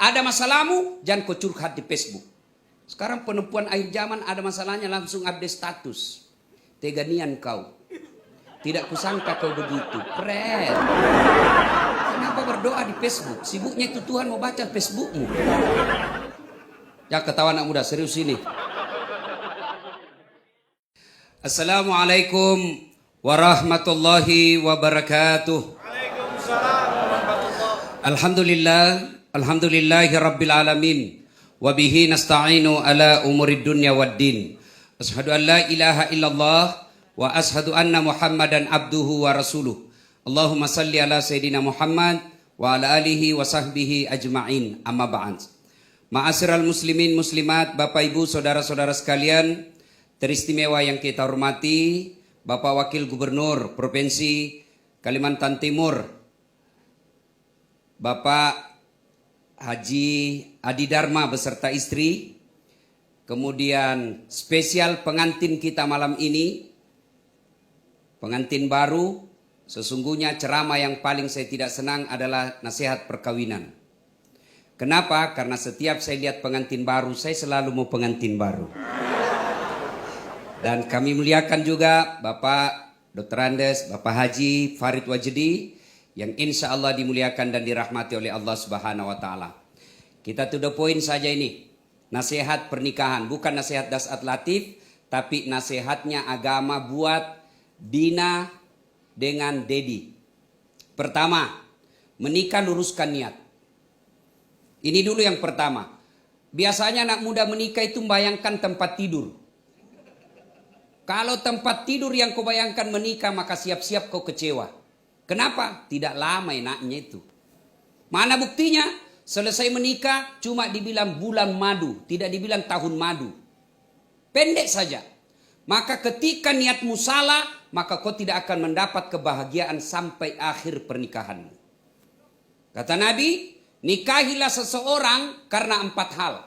Ada masalahmu, jangan kau curhat di Facebook. Sekarang perempuan akhir zaman ada masalahnya langsung update status. Teganian kau. Tidak kusangka kau begitu. Keren. Kenapa berdoa di Facebook? Sibuknya itu Tuhan mau baca Facebookmu. Ya ketawa anak muda, serius ini. Assalamualaikum warahmatullahi wabarakatuh. Waalaikumsalam warahmatullahi. Alhamdulillahi rabbil alamin. Wabihi nasta'inu ala umurid dunya waddin. Ashhadu an la ilaha illallah wa ashhadu anna Muhammadan abduhu wa rasuluh. Allahumma salli ala Sayyidina Muhammad wa ala alihi wa sahbihi ajma'in. Amma ba'd. Ma'asyiral muslimin muslimat, Bapak Ibu saudara-saudara sekalian, teristimewa yang kita hormati, Bapak Wakil Gubernur Provinsi Kalimantan Timur, Bapak Haji Adi Dharma beserta istri, kemudian spesial pengantin kita malam ini, pengantin baru. Sesungguhnya ceramah yang paling saya tidak senang adalah nasihat perkawinan. Kenapa? Karena setiap saya lihat pengantin baru, saya selalu mau pengantin baru. Dan kami muliakan juga Bapak Dr. Andes, Bapak Haji Farid Wajdi, yang insya Allah dimuliakan dan dirahmati oleh Allah Subhanahu wa Ta'ala. Kita to the point saja ini. Nasihat pernikahan, bukan nasihat dasat latif, tapi nasihatnya agama buat Dina dengan Dedi. Pertama, menikah luruskan niat. Ini dulu yang pertama. Biasanya anak muda menikah itu membayangkan tempat tidur. Kalau tempat tidur yang kau bayangkan menikah, maka siap-siap kau kecewa. Kenapa? Tidak lama enaknya itu. Mana buktinya? Selesai menikah cuma dibilang bulan madu, tidak dibilang tahun madu. Pendek saja. Maka ketika niatmu salah, maka kau tidak akan mendapat kebahagiaan sampai akhir pernikahanmu. Kata Nabi, nikahilah seseorang karena 4 hal.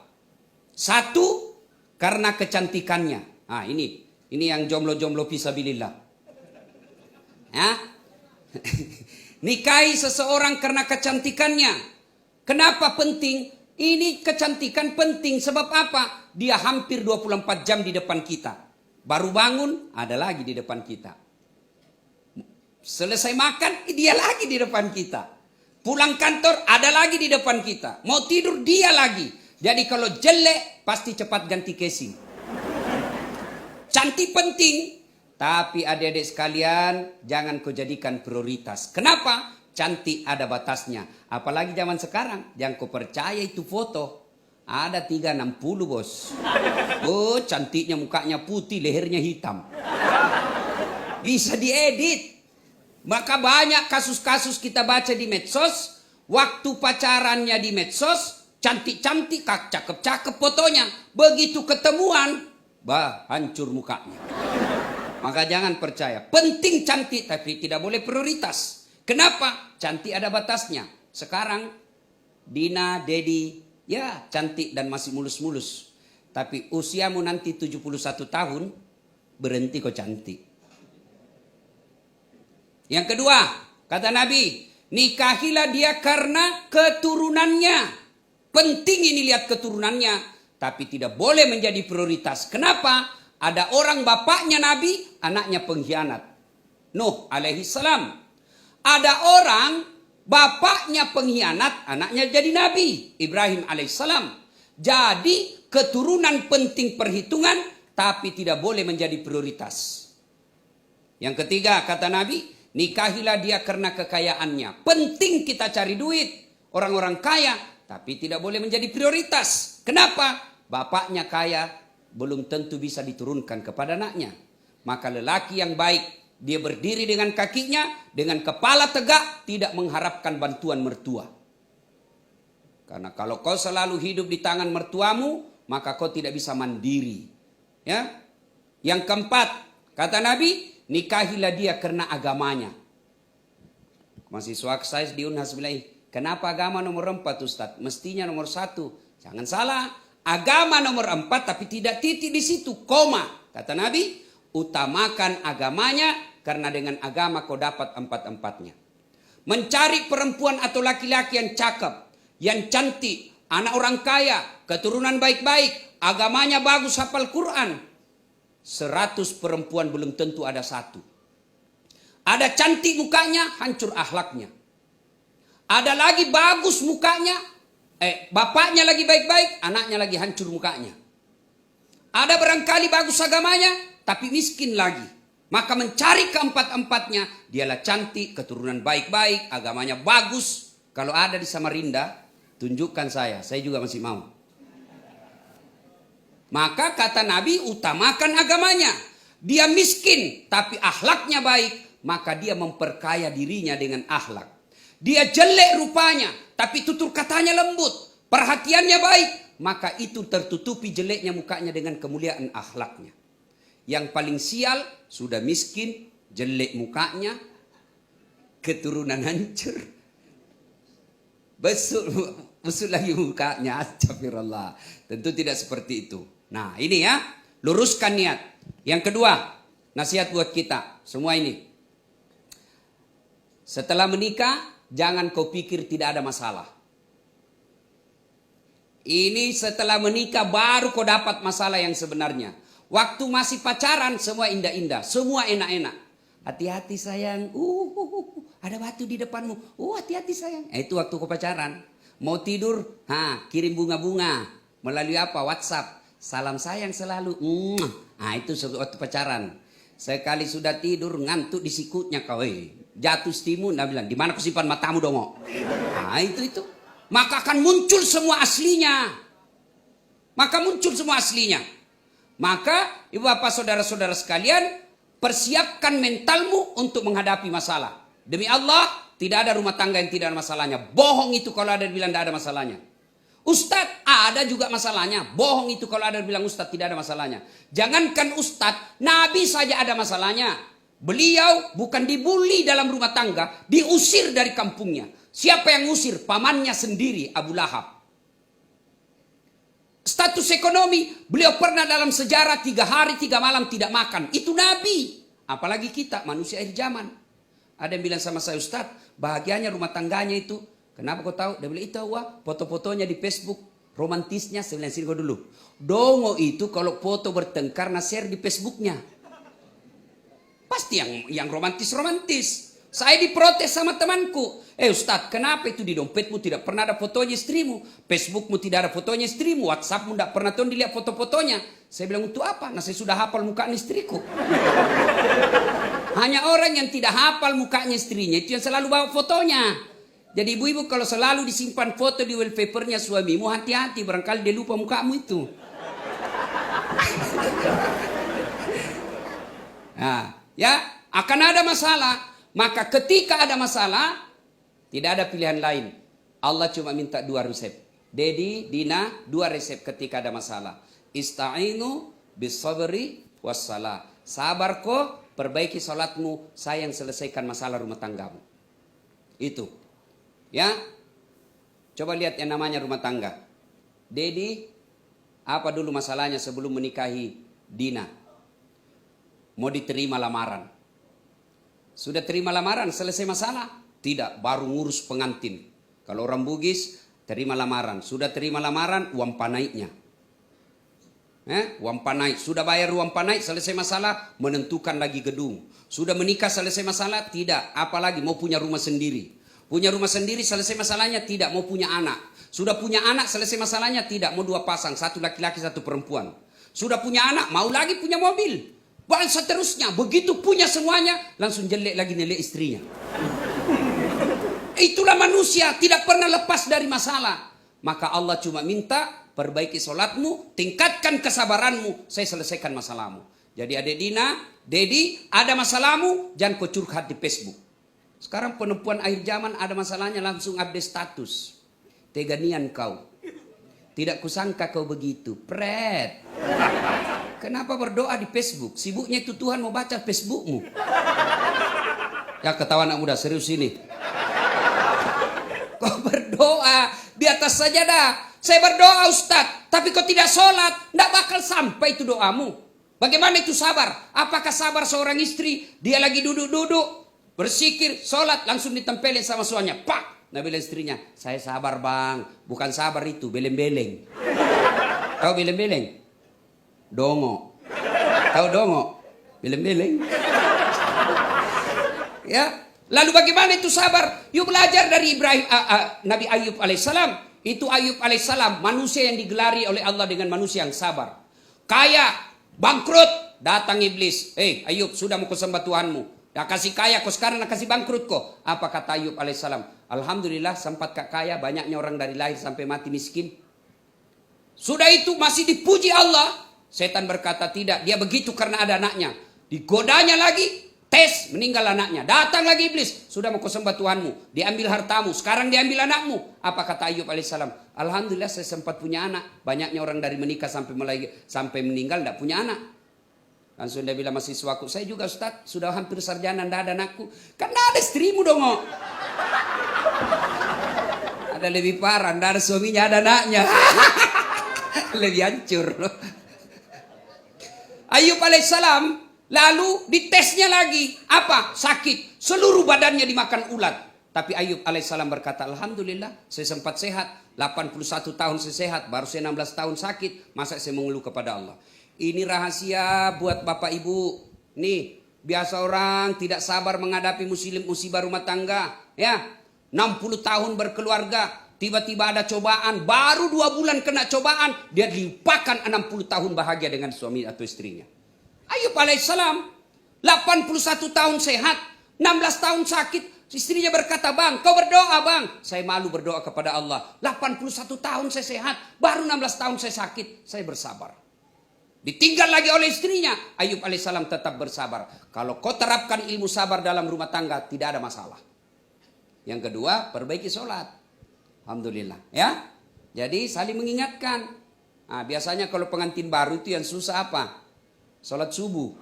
1, karena kecantikannya. Nah ini yang jomblo-jomblo fisabilillah. Ya? Nikahi seseorang karena kecantikannya. Kenapa penting? Ini kecantikan penting sebab apa? Dia hampir 24 jam di depan kita. Baru bangun, ada lagi di depan kita. Selesai makan, dia lagi di depan kita. Pulang kantor, ada lagi di depan kita. Mau tidur, dia lagi. Jadi kalau jelek, pasti cepat ganti casing. Cantik penting. Tapi adik-adik sekalian, jangan kau jadikan prioritas. Kenapa? Cantik ada batasnya. Apalagi zaman sekarang, jangan kau percaya itu foto. Ada 360 bos. Oh cantiknya mukanya putih, lehernya hitam. Bisa diedit. Maka banyak kasus-kasus kita baca di medsos. Waktu pacarannya di medsos, cantik-cantik, cakep-cakep fotonya. Begitu ketemuan, hancur mukanya. Maka jangan percaya. Penting cantik tapi tidak boleh prioritas. Kenapa? Cantik ada batasnya. Sekarang Dina, Dedi, ya cantik dan masih mulus-mulus. Tapi usiamu nanti 71 tahun, berhenti kok cantik. Yang kedua, kata Nabi, nikahilah dia karena keturunannya. Penting ini lihat keturunannya, tapi tidak boleh menjadi prioritas. Kenapa? Ada orang bapaknya Nabi, anaknya pengkhianat. Nuh alaihi salam. Ada orang bapaknya pengkhianat, anaknya jadi Nabi. Ibrahim alaihi salam. Jadi keturunan penting perhitungan, tapi tidak boleh menjadi prioritas. Yang ketiga kata Nabi, nikahilah dia karena kekayaannya. Penting kita cari duit. Orang-orang kaya, tapi tidak boleh menjadi prioritas. Kenapa? Bapaknya kaya, belum tentu bisa diturunkan kepada anaknya. Maka lelaki yang baik, dia berdiri dengan kakinya, dengan kepala tegak, tidak mengharapkan bantuan mertua. Karena kalau kau selalu hidup di tangan mertuamu, maka kau tidak bisa mandiri. Ya. Yang keempat, kata Nabi, nikahilah dia karena agamanya. Mahasiswa saya di Unhas bilang, kenapa agama nomor 4 Ustaz? Mestinya nomor 1. Jangan salah. Agama nomor 4 tapi tidak titik di situ, koma. Kata Nabi, utamakan agamanya karena dengan agama kau dapat 4-4-nya. Mencari perempuan atau laki-laki yang cakep, yang cantik, anak orang kaya, keturunan baik-baik, agamanya bagus, hafal Quran. 100 perempuan belum tentu ada satu. Ada cantik mukanya, hancur akhlaknya. Ada lagi bagus mukanya, bapaknya lagi baik-baik, anaknya lagi hancur mukanya. Ada barangkali bagus agamanya, tapi miskin lagi. Maka mencari keempat-empatnya, dialah cantik, keturunan baik-baik, agamanya bagus. Kalau ada di Samarinda, tunjukkan saya juga masih mau. Maka kata Nabi, utamakan agamanya. Dia miskin, tapi akhlaknya baik, maka dia memperkaya dirinya dengan akhlak. Dia jelek rupanya, tapi tutur katanya lembut, perhatiannya baik, maka itu tertutupi jeleknya mukanya dengan kemuliaan akhlaknya. Yang paling sial, sudah miskin, jelek mukanya, keturunan hancur, besut lagi mukanya, astagfirullah. Tentu tidak seperti itu. Nah ini ya, luruskan niat. Yang kedua, nasihat buat kita semua ini. Setelah menikah, jangan kau pikir tidak ada masalah. Ini setelah menikah baru kau dapat masalah yang sebenarnya. Waktu masih pacaran semua indah-indah, semua enak-enak. Hati-hati sayang, ada batu di depanmu. Hati-hati sayang. Itu waktu kau pacaran. Mau tidur, kirim bunga-bunga. Melalui apa? WhatsApp. Salam sayang selalu. Itu waktu pacaran. Sekali sudah tidur, ngantuk di sikutnya kau. Jatuh stimun, dia bilang, di mana kau simpan matamu dong? Itu. Maka akan muncul semua aslinya. Maka ibu bapak saudara-saudara sekalian, persiapkan mentalmu untuk menghadapi masalah. Demi Allah, tidak ada rumah tangga yang tidak ada masalahnya. Bohong itu kalau ada bilang tidak ada masalahnya. Ustadz, ada juga masalahnya. Bohong itu kalau ada bilang Ustadz tidak ada masalahnya. Jangankan Ustadz, Nabi saja ada masalahnya. Beliau bukan dibully dalam rumah tangga, diusir dari kampungnya. Siapa yang usir? Pamannya sendiri, Abu Lahab. Status ekonomi, beliau pernah dalam sejarah 3 hari 3 malam tidak makan. Itu Nabi. Apalagi kita, manusia akhir zaman. Ada yang bilang sama saya, Ustadz, bahagianya rumah tangganya itu. Kenapa kau tahu? Dia bilang, itu foto-fotonya di Facebook. Romantisnya, saya bilang, sini kau dulu. Dongo itu kalau foto bertengkar, share di Facebooknya. Pasti yang romantis-romantis. Saya diprotes sama temanku. Ustadz, kenapa itu di dompetmu tidak pernah ada fotonya istrimu? Facebookmu tidak ada fotonya istrimu? WhatsAppmu tidak pernah tuh dilihat foto-fotonya? Saya bilang, untuk apa? Saya sudah hafal mukanya istriku. Hanya orang yang tidak hafal mukanya istrinya, itu yang selalu bawa fotonya. Jadi ibu-ibu kalau selalu disimpan foto di wallpapernya suamimu, hati-hati, barangkali dia lupa mukamu itu. Akan ada masalah. Maka ketika ada masalah, tidak ada pilihan lain. Allah cuma minta 2 resep. Dedi, Dina, 2 resep ketika ada masalah. Ista'inu bisabri wassalah. Sabar kok, perbaiki salatmu, saya yang selesaikan masalah rumah tanggamu. Itu. Ya. Coba lihat yang namanya rumah tangga. Dedi, apa dulu masalahnya sebelum menikahi Dina? Mau diterima lamaran. Sudah terima lamaran, selesai masalah? Tidak, baru ngurus pengantin. Kalau orang Bugis, terima lamaran. Sudah terima lamaran, uang panaiknya. Uang panaik. Sudah bayar uang panaik, selesai masalah, menentukan lagi gedung. Sudah menikah, selesai masalah? Tidak, apalagi mau punya rumah sendiri. Punya rumah sendiri, selesai masalahnya? Tidak, mau punya anak. Sudah punya anak, selesai masalahnya? Tidak, mau 2 pasang, 1 laki-laki, 1 perempuan. Sudah punya anak, mau lagi punya mobil. Dan seterusnya, begitu punya semuanya, langsung jelek lagi nilai istrinya. Itulah manusia, tidak pernah lepas dari masalah. Maka Allah cuma minta, perbaiki sholatmu, tingkatkan kesabaranmu, saya selesaikan masalahmu. Jadi adik Dina, Dedi, ada masalahmu, jangan kau curhat di Facebook. Sekarang perempuan akhir zaman ada masalahnya langsung update status. Teganian kau. Tidak kusangka kau begitu. Pret. Kenapa berdoa di Facebook? Sibuknya itu Tuhan mau baca Facebookmu. Ya ketawa anak muda, serius ini. Kau berdoa di atas sajadah. Saya berdoa Ustadz, tapi kau tidak sholat, tidak bakal sampai itu doamu. Bagaimana itu sabar? Apakah sabar seorang istri, dia lagi duduk-duduk, bersikir, sholat, langsung ditempelin sama suaminya. Pak, Nabi bilang istrinya, saya sabar bang. Bukan sabar itu, beleng-beleng. Tahu beleng-beleng? Dongo. Tahu dongo? Beleng-beleng. Ya. Lalu bagaimana itu sabar? Yuk belajar dari Nabi Ayub alaihissalam. Itu Ayub alaihissalam, manusia yang digelari oleh Allah dengan manusia yang sabar. Kaya, bangkrut, datang iblis. Ayub, sudah mau kesembah Tuhanmu. Dah kasih kaya, kau sekarang nak kasih bangkrut kau. Apa kata Ayub alaihissalam? Alhamdulillah sempat kaya, banyaknya orang dari lahir sampai mati miskin. Sudah itu masih dipuji Allah. Setan berkata tidak, dia begitu karena ada anaknya. Digodanya lagi, tes, meninggal anaknya. Datang lagi iblis, sudah mau kau sembah Tuhanmu. Diambil hartamu, sekarang diambil anakmu. Apa kata Ayub alaihissalam? Alhamdulillah saya sempat punya anak. Banyaknya orang dari menikah sampai meninggal tidak punya anak. Langsung dia bilang mahasiswaku, saya juga Ustaz, sudah hampir sarjana, tidak ada anakku. Kan tidak ada istrimu dong. Ada lebih parah, tidak ada suaminya, ada anaknya. Lebih hancur. Ayub alaihissalam lalu ditesnya lagi. Apa? Sakit. Seluruh badannya dimakan ulat. Tapi Ayub alaihissalam berkata, Alhamdulillah saya sempat sehat. 81 tahun saya sehat. Baru saya 16 tahun sakit. Masa saya mengeluh kepada Allah. Ini rahasia buat bapak ibu. Nih, biasa orang tidak sabar menghadapi musibah rumah tangga. Ya, 60 tahun berkeluarga. Tiba-tiba ada cobaan. Baru 2 bulan kena cobaan. Dia dilupakan 60 tahun bahagia dengan suami atau istrinya. Ayub alaihissalam 81 tahun sehat, 16 tahun sakit. Istrinya berkata, bang, kau berdoa bang. Saya malu berdoa kepada Allah. 81 tahun saya sehat, baru 16 tahun saya sakit. Saya bersabar. Ditinggal lagi oleh istrinya. Ayub alaihissalam tetap bersabar. Kalau kau terapkan ilmu sabar dalam rumah tangga, tidak ada masalah. Yang kedua, perbaiki sholat. Alhamdulillah. Ya. Jadi saling mengingatkan. Nah, biasanya kalau pengantin baru itu yang susah apa? Sholat subuh.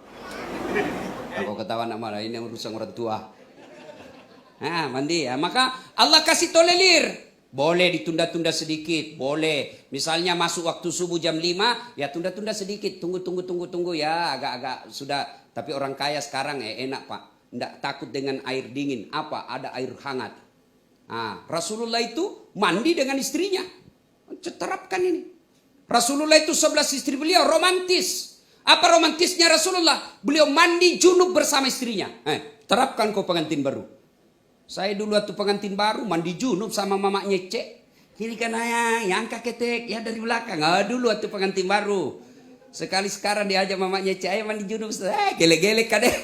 Aku ketawa nama ini urusan orang tua. Nah, mandi ya. Maka Allah kasih tolerir. Boleh ditunda-tunda sedikit, boleh. Misalnya masuk waktu subuh jam 5, ya tunda-tunda sedikit. Tunggu ya, agak-agak sudah. Tapi orang kaya sekarang enak Pak. Tidak takut dengan air dingin. Apa? Ada air hangat. Nah, Rasulullah itu mandi dengan istrinya. Terapkan ini. Rasulullah itu 11 istri beliau romantis. Apa romantisnya Rasulullah? Beliau mandi junub bersama istrinya. Terapkan kau pengantin baru. Saya dulu waktu pengantin baru mandi junub sama mamanya Cek. Kiri kan yang ketek ya dari belakang. Dulu waktu pengantin baru. Sekali sekarang diajak mamanya Cek, ayo mandi junub. Gelek-gelek kadeh.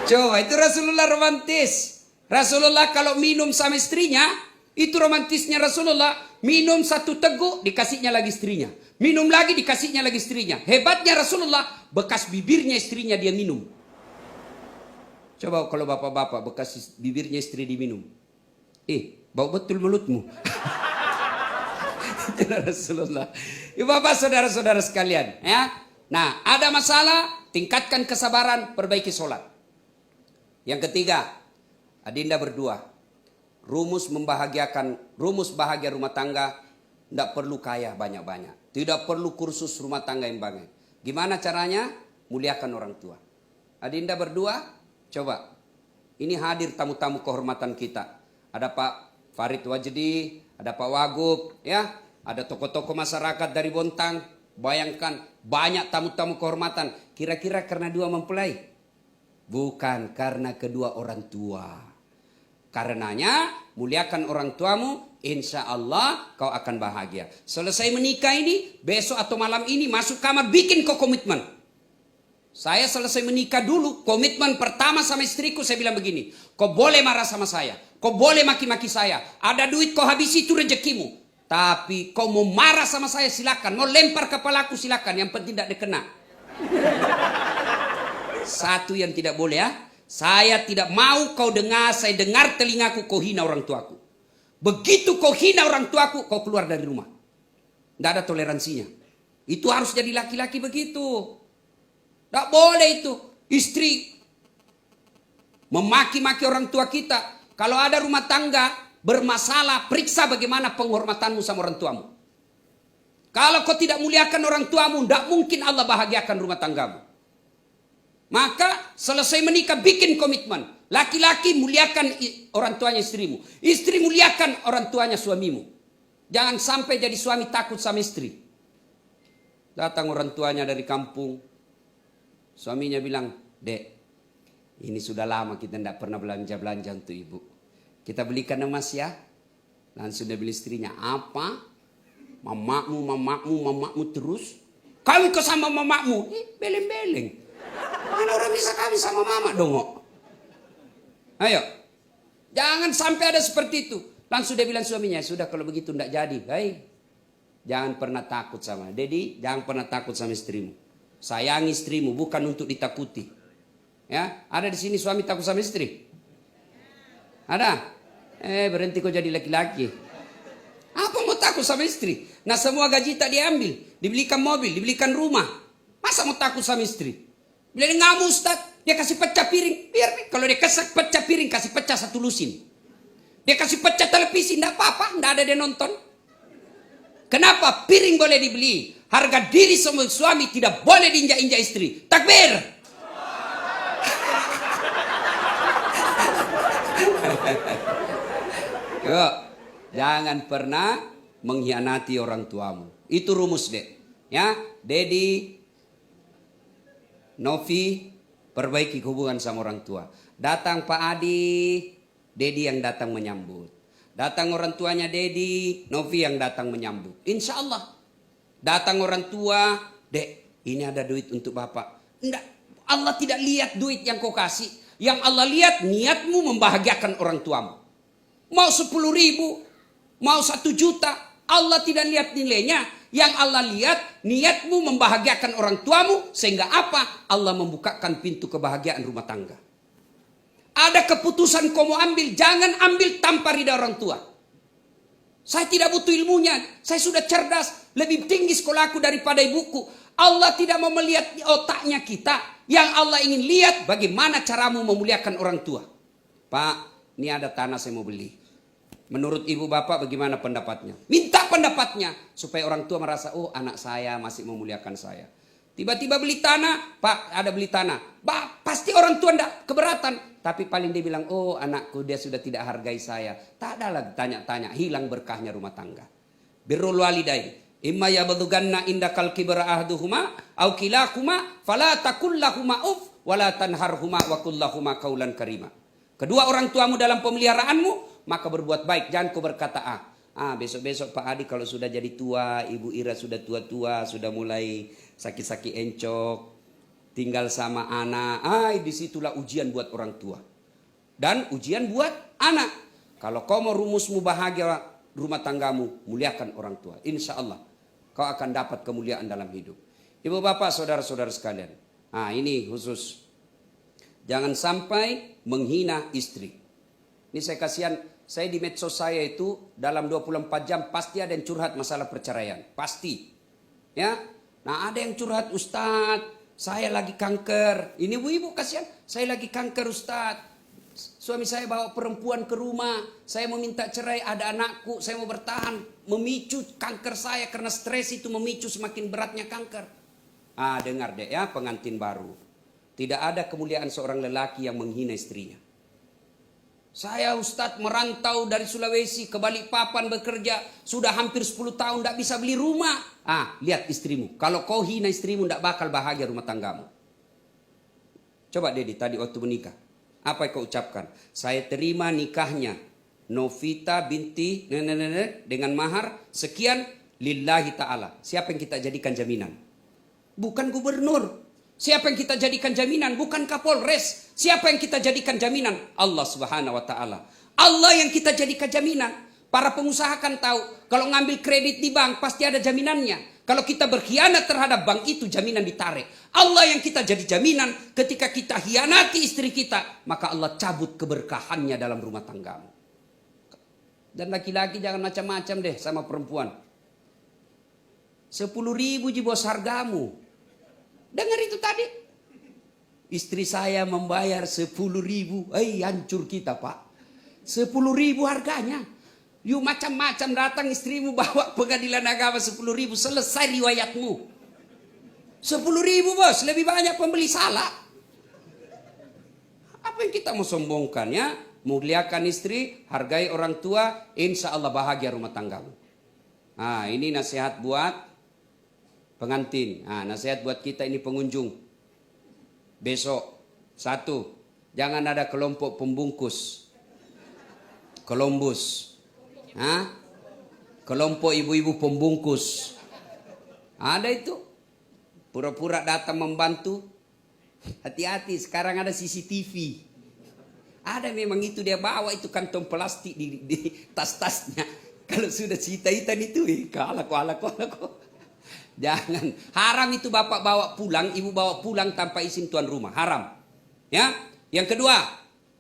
Coba itu Rasulullah romantis. Rasulullah kalau minum sama istrinya, itu romantisnya Rasulullah. Minum 1 teguk, dikasihnya lagi istrinya. Minum lagi, dikasihnya lagi istrinya. Hebatnya Rasulullah, bekas bibirnya istrinya dia minum. Coba kalau bapak-bapak bekas bibirnya istri diminum. Bau betul mulutmu. Itu Rasulullah. Bapak saudara-saudara sekalian. Ya. Nah, ada masalah, tingkatkan kesabaran, perbaiki sholat. Yang ketiga, adinda berdua. Rumus bahagia rumah tangga, tidak perlu kaya banyak-banyak. Tidak perlu kursus rumah tangga yang banyak. Gimana caranya? Muliakan orang tua. Adinda berdua, coba. Ini hadir tamu-tamu kehormatan kita. Ada Pak Farid Wajdi, ada Pak Wagub, ya. Ada tokoh-tokoh masyarakat dari Bontang. Bayangkan banyak tamu-tamu kehormatan. Kira-kira karena dua mempelai? Bukan, karena kedua orang tua. Karenanya muliakan orang tuamu, insya Allah kau akan bahagia. Selesai menikah ini, besok atau malam ini masuk kamar bikin kau komitmen. Saya selesai menikah dulu, komitmen pertama sama istriku saya bilang begini. Kau boleh marah sama saya, kau boleh maki-maki saya. Ada duit kau habisi itu rezekimu. Tapi kau mau marah sama saya silakan, mau lempar kepalaku silakan. Yang penting tidak dikena. Satu yang tidak boleh ya. Saya tidak mau kau dengar, saya dengar telingaku kau hina orang tuaku. Begitu kau hina orang tuaku, kau keluar dari rumah. Tidak ada toleransinya. Itu harus jadi laki-laki begitu. Tidak boleh itu. Istri memaki-maki orang tua kita. Kalau ada rumah tangga bermasalah, periksa bagaimana penghormatanmu sama orang tuamu. Kalau kau tidak muliakan orang tuamu, tidak mungkin Allah bahagiakan rumah tanggamu. Maka selesai menikah bikin komitmen. Laki-laki muliakan orang tuanya istrimu. Istri muliakan orang tuanya suamimu. Jangan sampai jadi suami takut sama istri. Datang orang tuanya dari kampung. Suaminya bilang, "Dek, ini sudah lama kita tidak pernah belanja-belanja untuk ibu. Kita belikan emas ya." Langsung dia beli istrinya, "Apa? Mamamu terus? Kawin kau sama mamamu?" Beleng-beleng. Mana orang bisa kawin sama mama dong? Ayo, jangan sampai ada seperti itu. Langsung dia bilang suaminya, "Sudah kalau begitu tidak jadi." Hei, jangan pernah takut sama Dedi, jangan pernah takut sama istrimu. Sayangi istrimu bukan untuk ditakuti. Ya, ada di sini suami takut sama istri? Ada? Berhenti kau jadi laki-laki. Apa mau takut sama istri? Nah, semua gaji tak diambil, dibelikan mobil, dibelikan rumah. Masa mau takut sama istri? Bila dia ngamuk Ustaz, dia kasih pecah piring. Biar kalau dia kasih pecah piring, kasih pecah 1 lusin. Dia kasih pecah televisi, tidak apa-apa, tidak ada dia nonton. Kenapa? Piring boleh dibeli. Harga diri semua suami tidak boleh diinjak-injak istri. Takbir. Yuk, jangan pernah mengkhianati orang tuamu. Itu rumus, Dek. Ya, Dedi, Novi, perbaiki hubungan sama orang tua. Datang Pak Adi, Dedi yang datang menyambut. Datang orang tuanya Dedi, Novi yang datang menyambut. Insya Allah. Datang orang tua, "Dek, ini ada duit untuk Bapak." Enggak, Allah tidak lihat duit yang kau kasih. Yang Allah lihat niatmu membahagiakan orang tuamu. Mau 10.000, mau 1 juta, Allah tidak lihat nilainya. Yang Allah lihat niatmu membahagiakan orang tuamu. Sehingga apa? Allah membukakan pintu kebahagiaan rumah tangga. Ada keputusan kau mau ambil, jangan ambil tanpa ridha orang tua. Saya tidak butuh ilmunya, saya sudah cerdas, lebih tinggi sekolahku daripada ibuku. Allah tidak mau melihat di otaknya kita. Yang Allah ingin lihat bagaimana caramu memuliakan orang tua. "Pak, ini ada tanah saya mau beli. Menurut ibu bapak bagaimana pendapatnya?" Minta pendapatnya supaya orang tua merasa, "Oh, anak saya masih memuliakan saya." Tiba-tiba beli tanah, "Pak, ada beli tanah." Pasti orang tua tidak keberatan. Tapi paling dia bilang, "Oh, anakku dia sudah tidak hargai saya." Tak ada lagi tanya-tanya, hilang berkahnya rumah tangga. Birrul walidain. Imma yablughanna indakal kibra ahduhuma aw kilahuma fala taqul lahumā uff wa la tanharhuma wa qul lahumā qawlan karima. Kedua orang tuamu dalam pemeliharaanmu, maka berbuat baik, jangan kau berkata besok-besok Pak Adi kalau sudah jadi tua, Ibu Ira sudah tua-tua, sudah mulai sakit-sakit encok, tinggal sama anak. Disitulah ujian buat orang tua. Dan ujian buat anak. Kalau kau mau rumusmu bahagia rumah tanggamu, muliakan orang tua. Insya Allah kau akan dapat kemuliaan dalam hidup. Ibu bapak, saudara-saudara sekalian. Ini khusus. Jangan sampai menghina istri. Ini saya kasihan. Saya di medsos saya itu dalam 24 jam pasti ada yang curhat masalah perceraian. Pasti. Ya. Nah, ada yang curhat, "Ustadz, saya lagi kanker." Ini ibu-ibu kasihan. "Saya lagi kanker Ustadz. Suami saya bawa perempuan ke rumah. Saya mau minta cerai, ada anakku. Saya mau bertahan." Memicu kanker saya karena stres itu memicu semakin beratnya kanker. Dengar deh ya pengantin baru. Tidak ada kemuliaan seorang lelaki yang menghina istrinya. "Saya Ustadz merantau dari Sulawesi ke Balikpapan bekerja. Sudah hampir 10 tahun tidak bisa beli rumah." Lihat istrimu. Kalau kau hina istrimu tidak bakal bahagia rumah tanggamu. Coba Dedi tadi waktu menikah. Apa yang kau ucapkan? "Saya terima nikahnya Novita binti dengan mahar sekian lillahi ta'ala." Siapa yang kita jadikan jaminan? Bukan gubernur. Siapa yang kita jadikan jaminan? Bukan Kapolres. Siapa yang kita jadikan jaminan? Allah Subhanahu wa taala. Allah yang kita jadikan jaminan. Para pengusaha kan tahu kalau ngambil kredit di bank pasti ada jaminannya. Kalau kita berkhianat terhadap bank itu jaminan ditarik. Allah yang kita jadi jaminan ketika kita hianati istri kita, maka Allah cabut keberkahannya dalam rumah tanggamu. Dan laki-laki jangan macam-macam deh sama perempuan. 10.000 bos hargamu. Dengar itu tadi. Istri saya membayar 10.000. Hancur kita Pak. 10.000 harganya. You macam-macam datang istrimu bawa pengadilan agama 10.000. Selesai riwayatmu. 10.000 bos. Lebih banyak pembeli salah. Apa Apa yang kita mau sombongkan ya? Muliakan istri, hargai orang tua, insya Allah bahagia rumah tanggamu. Nah, ini nasihat buat pengantin. Nah, nasihat buat kita ini pengunjung. Besok, 1, jangan ada kelompok pembungkus. Columbus. Hah? Kelompok ibu-ibu pembungkus. Ada itu. Pura-pura datang membantu. Hati-hati, sekarang ada CCTV. Ada memang itu dia bawa itu kantong plastik di tas-tasnya. Kalau sudah hitam itu, kalah. Jangan. Haram itu bapak bawa pulang, ibu bawa pulang tanpa izin tuan rumah. Haram. Ya. Yang kedua,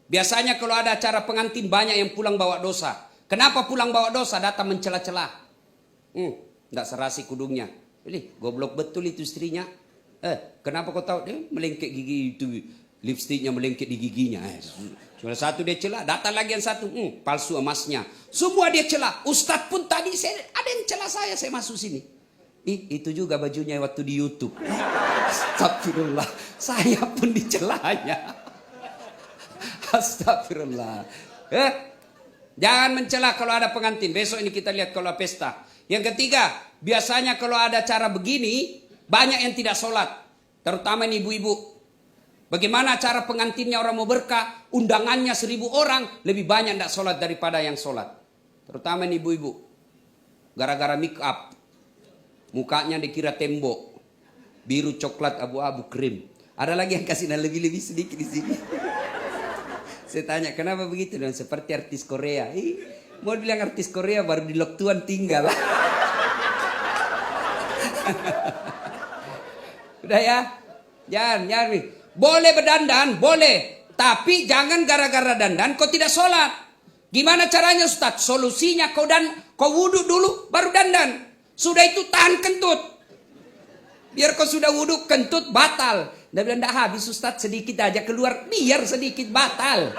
biasanya kalau ada acara pengantin banyak yang pulang bawa dosa. Kenapa pulang bawa dosa? Datang mencela-cela. Tidak serasi kudungnya. Ini goblok betul itu istrinya. Kenapa kau tahu? Dia melengket gigi itu. Lipstiknya melengket di giginya. Sudah satu dia celah. Datang lagi yang satu. Palsu emasnya. Semua dia celah. Ustadz pun tadi ada yang celah saya masuk sini. Itu juga bajunya waktu di YouTube. Astagfirullah. Saya pun dicelahnya. Astagfirullah. Jangan mencela kalau ada pengantin. Besok ini kita lihat kalau pesta. Yang ketiga, biasanya kalau ada acara begini, banyak yang tidak sholat. Terutama ini ibu-ibu. Bagaimana cara pengantinnya orang mau berkah, undangannya 1000 orang, lebih banyak tidak sholat daripada yang sholat. Terutama ini ibu-ibu. Gara-gara make up. Mukanya dikira tembok. Biru, coklat, abu-abu, krim. Ada lagi yang kasih lebih-lebih sedikit di sini. Saya tanya, kenapa begitu? Dan seperti artis Korea. Mau bilang artis Korea baru di Loktuan tinggal. Udah ya? Jangan. Boleh berdandan, boleh. Tapi jangan gara-gara dandan kau tidak sholat. Gimana caranya Ustaz? Solusinya kau wudhu dulu baru dandan. Sudah itu tahan kentut. Biar kau sudah wudhu kentut batal. Dia bilang tidak habis Ustaz, sedikit aja keluar. Biar sedikit batal.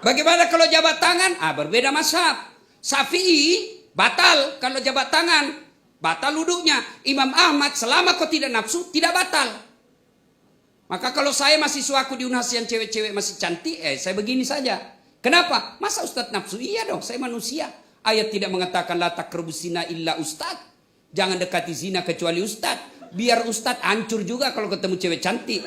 Bagaimana kalau jabat tangan? Berbeda mazhab. Syafi'i batal kalau jabat tangan. Batal wudhunya. Imam Ahmad selama kau tidak nafsu tidak batal. Maka kalau saya mahasiswaku di UNHAS yang cewek-cewek masih cantik, saya begini saja. Kenapa? Masa Ustadz nafsu? Iya dong, saya manusia. Ayat tidak mengatakan la taqrabus zina illa Ustadz. Jangan dekati zina kecuali Ustadz. Biar Ustadz hancur juga kalau ketemu cewek cantik.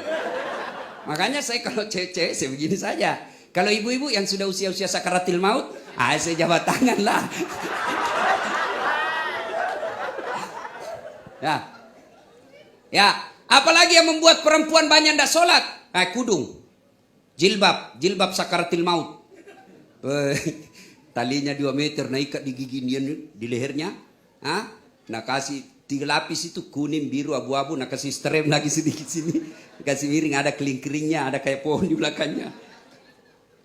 Makanya saya kalau cewek-cewek saya begini saja. Kalau ibu-ibu yang sudah usia-usia sakaratil maut, saya jabat tangan lah. Ya. Apalagi yang membuat perempuan banyak tidak sholat? Kudung. Jilbab sakaratil maut. Talinya 2 meter, ikat di gigi dia, di lehernya. Nah kasih 3 lapis itu, kuning, biru, abu-abu. Nah kasih strem lagi sedikit sini. Kasih miring, ada keling-kelingnya, ada kayak pohon di belakangnya.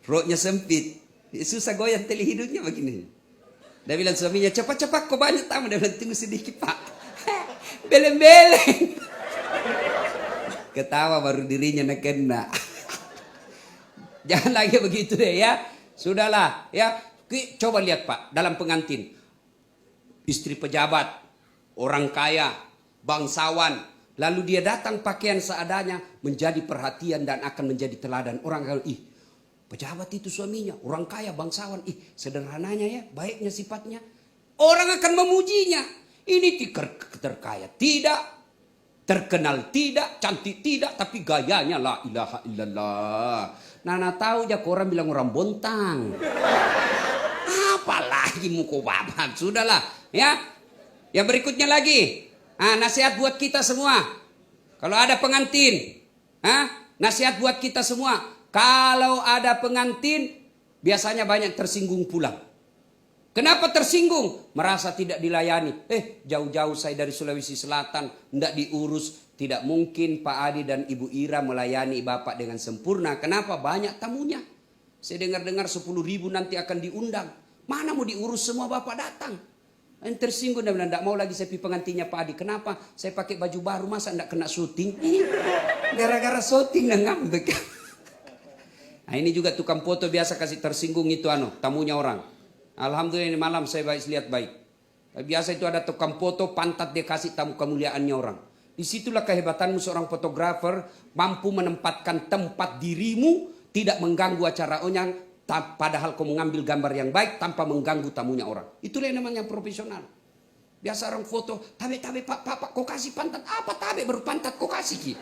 Roknya sempit. Susah goyang tali hidungnya begini. Dia bilang suaminya, cepat-cepat kok banyak tamu. Dia bilang, tunggu sedikit pak. Beleng-beleng. Ketawa baru dirinya nak kena. Jangan lagi begitu deh ya. Sudahlah ya. Coba lihat pak, dalam pengantin. Istri pejabat, orang kaya, bangsawan. Lalu dia datang pakaian seadanya, menjadi perhatian dan akan menjadi teladan. Orang kalau pejabat itu suaminya, orang kaya, bangsawan. Sederhananya ya, baiknya sifatnya. Orang akan memujinya. Ini terkaya tidak. Terkenal tidak, cantik tidak, tapi gayanya la ilaha illallah. Nana tahu aja orang bilang orang bontang. Apalagi muka babat, sudahlah ya. Yang berikutnya lagi, nasihat buat kita semua. Kalau ada pengantin, nasihat buat kita semua. Kalau ada pengantin, biasanya banyak tersinggung pulang. Kenapa tersinggung? Merasa tidak dilayani. Jauh-jauh saya dari Sulawesi Selatan, tidak diurus. Tidak mungkin Pak Adi dan Ibu Ira melayani Bapak dengan sempurna. Kenapa? Banyak tamunya. Saya dengar-dengar 10.000 nanti akan diundang. Mana mau diurus semua Bapak datang. Yang tersinggung dan bilang, tidak mau lagi saya pergi pengantinnya Pak Adi. Kenapa? Saya pakai baju baru, masa tidak kena syuting? Gara-gara syuting dan ngambek. Nah ini juga tukang foto biasa kasih tersinggung itu tamunya orang. Alhamdulillah ini malam saya lihat baik. Biasa itu ada tukang foto pantat dia kasih tamu kemuliaannya orang. Disitulah kehebatanmu seorang fotografer, mampu menempatkan tempat dirimu tidak mengganggu acara orang, padahal kau mengambil gambar yang baik tanpa mengganggu tamunya orang. Itulah yang namanya profesional. Biasa orang foto, tabe pak, kau kasih pantat apa tabe baru pantat kau kasih ki.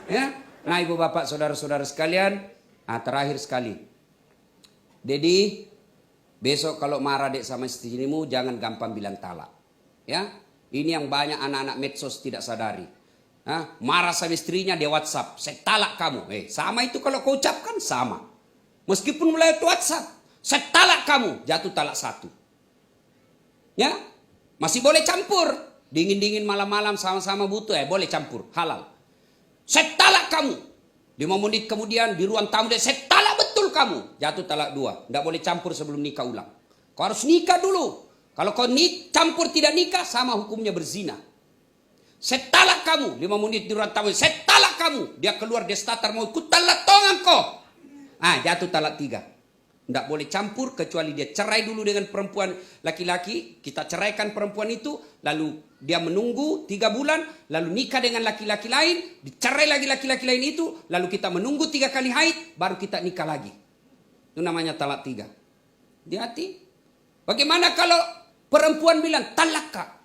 Ya, nah ibu bapak saudara-saudara sekalian, terakhir sekali, Dedi, besok kalau marah dek sama istrimu jangan gampang bilang talak. Ya, ini yang banyak anak-anak medsos tidak sadari. Marah sama istrinya dia WhatsApp, saya talak kamu. Sama itu kalau kau ucapkan sama. Meskipun mulai WhatsApp, saya talak kamu, jatuh talak 1. Ya, masih boleh campur. Dingin-dingin malam-malam sama-sama butuh, boleh campur, halal. Saya talak kamu. 5 menit kemudian di ruang tamu dia, saya talak betul kamu, jatuh talak 2. Tidak boleh campur sebelum nikah ulang. Kau harus nikah dulu. Kalau kau campur tidak nikah, sama hukumnya berzina. Saya talak kamu, 5 menit di ruang tamu, saya talak kamu. Dia keluar, dia starter mau ikut talak tongan kau. Jatuh talak 3. Tidak boleh campur kecuali dia cerai dulu dengan perempuan laki-laki. Kita ceraikan perempuan itu, lalu dia menunggu 3 bulan, lalu nikah dengan laki-laki lain, dicerai lagi laki-laki lain itu, lalu kita menunggu 3 kali haid, baru kita nikah lagi. Itu namanya talak 3. Hati-hati. Bagaimana kalau perempuan bilang talaka,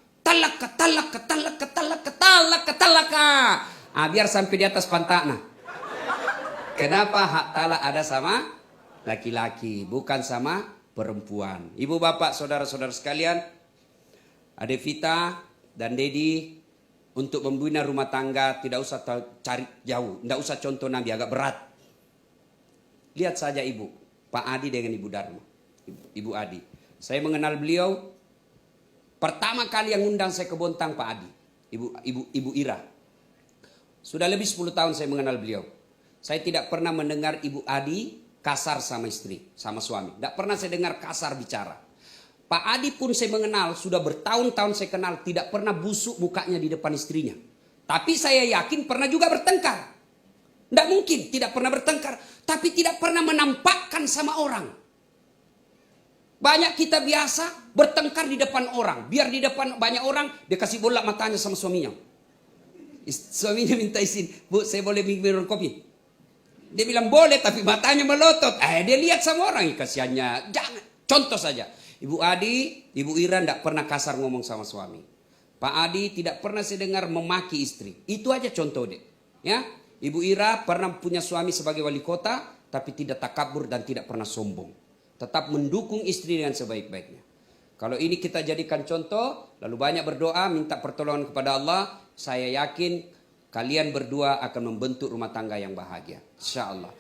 biar sampai di atas pantatnya. Kenapa hak talak ada sama laki-laki, bukan sama perempuan. Ibu bapak saudara-saudara sekalian, Ade Vita dan Dedi, untuk membina rumah tangga tidak usah cari jauh, tidak usah contoh Nabi, agak berat. Lihat saja ibu, Pak Adi dengan Ibu Dharma, Ibu Adi. Saya mengenal beliau, pertama kali yang undang saya ke Bontang Pak Adi, Ibu Ira. Sudah lebih 10 tahun saya mengenal beliau. Saya tidak pernah mendengar Ibu Adi kasar sama istri, sama suami. Tidak pernah saya dengar kasar bicara. Pak Adi pun saya mengenal, sudah bertahun-tahun saya kenal, tidak pernah busuk mukanya di depan istrinya. Tapi saya yakin pernah juga bertengkar. Tidak mungkin tidak pernah bertengkar, tapi tidak pernah menampakkan sama orang. Banyak kita biasa bertengkar di depan orang. Biar di depan banyak orang, dia kasih bola matanya sama suaminya. Suaminya minta izin, Bu saya boleh minum kopi? Dia bilang boleh, tapi matanya melotot. Dia lihat sama orang, kasihannya. Jangan. Contoh saja, Ibu Adi, Ibu Ira tidak pernah kasar ngomong sama suami. Pak Adi tidak pernah saya dengar memaki istri. Itu aja contoh deh. Ya, Ibu Ira pernah punya suami sebagai wali kota, tapi tidak takabur dan tidak pernah sombong. Tetap mendukung istri dengan sebaik-baiknya. Kalau ini kita jadikan contoh, lalu banyak berdoa, minta pertolongan kepada Allah, saya yakin kalian berdua akan membentuk rumah tangga yang bahagia. InsyaAllah.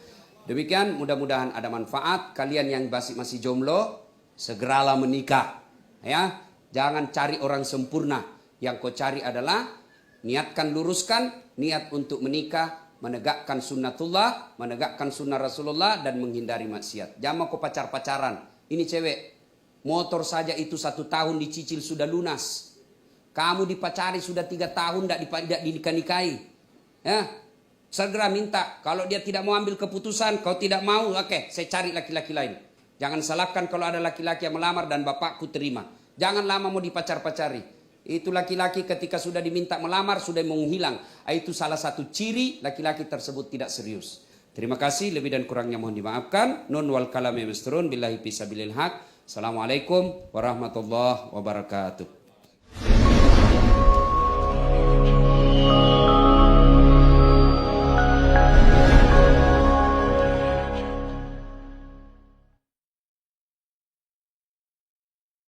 Demikian, mudah-mudahan ada manfaat. Kalian yang masih jomblo, segeralah menikah. Ya, jangan cari orang sempurna. Yang kau cari adalah niatkan, luruskan niat untuk menikah, menegakkan sunnatullah, menegakkan sunnah Rasulullah, dan menghindari maksiat. Jangan mau kau pacar-pacaran. Ini cewek, motor saja itu 1 tahun dicicil sudah lunas. Kamu dipacari sudah 3 tahun tidak dinikah-nikahi. Ya, segera minta. Kalau dia tidak mau ambil keputusan, kau tidak mau, oke, saya cari laki-laki lain. Jangan salahkan kalau ada laki-laki yang melamar dan bapakku terima. Jangan lama mau dipacar-pacari. Itu laki-laki ketika sudah diminta melamar sudah menghilang. Itu salah satu ciri laki-laki tersebut tidak serius. Terima kasih, lebih dan kurangnya mohon dimaafkan. Nun wal kalami masturun billahi fisabilil haq. Assalamualaikum warahmatullahi wabarakatuh.